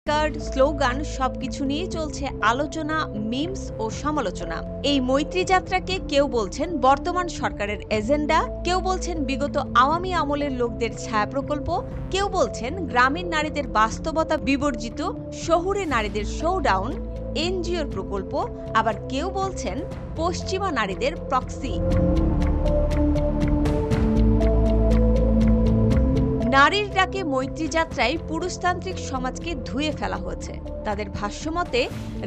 Card, slogan সবকিছু নিয়ে চলছে আলোচনা, মিমস ও সমালোচনা। এই মৈত্রী যাত্রাকে কেউ বলছেন বর্তমান সরকারের এজেন্ডা, কেউ বলছেন বিগত আওয়ামী আমলের লোকদের ছায়া প্রকল্প, কেউ বলছেন গ্রামীণ নারীদের বাস্তবতা বিবর্জিত শহুরে নারীদের শোডাউন, এনজিওর প্রকল্প, আবার কেউ বলছেন পশ্চিমা নারীদের প্রক্সি। নারীর ডাকে মৈত্রী যাত্রায় পুরুষতান্ত্রিক সমাজকে ধুয়ে ফেলা হয়েছে। তাদের ভাষ্যমতে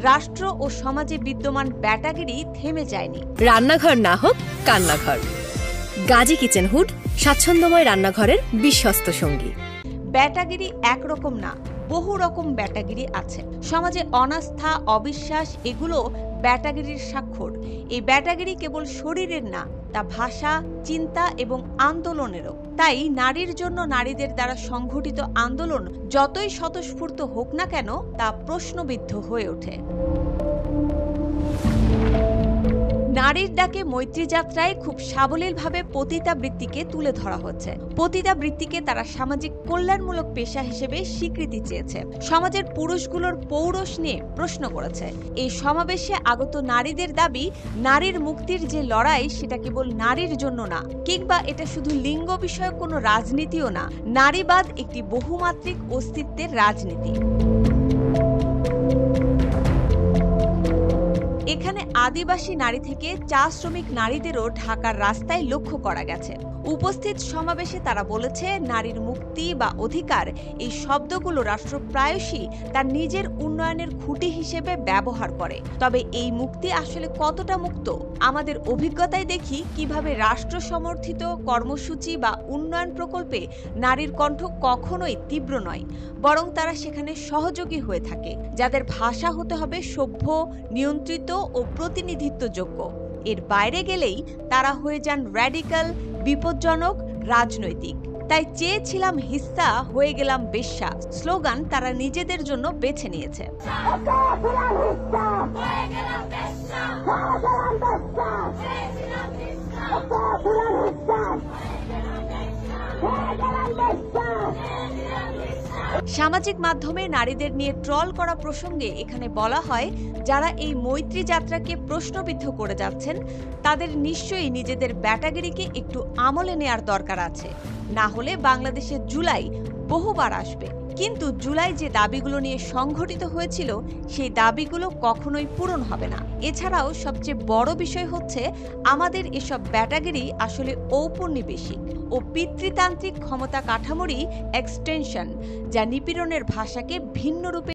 রাষ্ট্র ও সমাজে বিদ্যমান ব্যাটাগিরি থেমে যায়নি। রান্নাঘর না হোক কান্নাঘর, গাজী কিচেন হুড স্বাচ্ছন্দ্যময় রান্নাঘরের বিশ্বস্ত সঙ্গী। ব্যাটাগিরি একরকম না, বহু রকম ব্যাটাগিরি আছে। সমাজে অনাস্থা, অবিশ্বাস এগুলো ব্যাটাগিরির স্বাক্ষর। এই ব্যাটাগিরি কেবল শরীরের না, তা ভাষা, চিন্তা এবং আন্দোলনেরও। তাই নারীর জন্য নারীদের দ্বারা সংঘটিত আন্দোলন যতই স্বতঃস্ফূর্ত হোক না কেন, তা প্রশ্নবিদ্ধ হয়ে ওঠে। নারীর ডাকে মৈত্রী যাত্রায় খুব সাবলীলভাবে পতিতাবৃত্তিকে তুলে ধরা হচ্ছে। পতিতাবৃত্তিকে তারা সামাজিক কল্যাণমূলক পেশা হিসেবে স্বীকৃতি চেয়েছে। সমাজের পুরুষগুলোর পৌরষ নিয়ে প্রশ্ন করেছে। এই সমাবেশে আগত নারীদের দাবি, নারীর মুক্তির যে লড়াই সেটা কেবল নারীর জন্য না, কিংবা এটা শুধু লিঙ্গ বিষয়ক কোনো রাজনীতিও না। নারীবাদ একটি বহুমাত্রিক অস্তিত্বের রাজনীতি। এখানে আদিবাসী নারী থেকে চা শ্রমিক নারীদেরও ঢাকার রাস্তায় লক্ষ্য করা গেছে। উপস্থিত সমাবেশে তারা বলেছে, নারীর মুক্তি বা অধিকার এই শব্দগুলো রাষ্ট্র প্রায়শই তার নিজের উন্নয়নের খুঁটি হিসেবে ব্যবহার করে। তবে এই মুক্তি আসলে কতটা মুক্ত? আমাদের অভিজ্ঞতায় দেখি কিভাবে রাষ্ট্র সমর্থিত কর্মসূচি বা উন্নয়ন প্রকল্পে নারীর কণ্ঠ কখনোই তীব্র নয়, বরং তারা সেখানে সহযোগী হয়ে থাকে, যাদের ভাষা হতে হবে সভ্য, নিয়ন্ত্রিত ও প্রতিনিধিত্বযোগ্য। এর বাইরে গেলেই তারা হয়ে যান র্যাডিক্যাল, বিপজ্জনক, রাজনৈতিক। তাই চেয়েছিলাম হিস্সা, হয়ে গেলাম বেশ্যা স্লোগান তারা নিজেদের জন্য বেছে নিয়েছে। সামাজিক মাধ্যমে নারীদের নিয়ে ট্রল করা প্রসঙ্গে এখানে বলা হয়, যারা এই মৈত্রী যাত্রাকে প্রশ্নবিদ্ধ করে যাচ্ছেন তাদের নিশ্চয়ই নিজেদের ব্যাটাগিরিকে একটু আমলে নেয়ার দরকার আছে, না হলে বাংলাদেশে জুলাই বহুবার আসবে, কিন্তু জুলাই যে দাবিগুলো নিয়ে সংঘটিত হয়েছিল সেই দাবিগুলো কখনোই পূরণ হবে না। এছাড়াও সবচেয়ে বড় বিষয় হচ্ছে, আমাদের এসব ব্যাটাগিরি আসলে ঔপনিবেশিক ও পিতৃতান্ত্রিক ক্ষমতা কাঠামোরই এক্সটেনশন, যা নিপীড়নের ভাষাকে ভিন্ন রূপে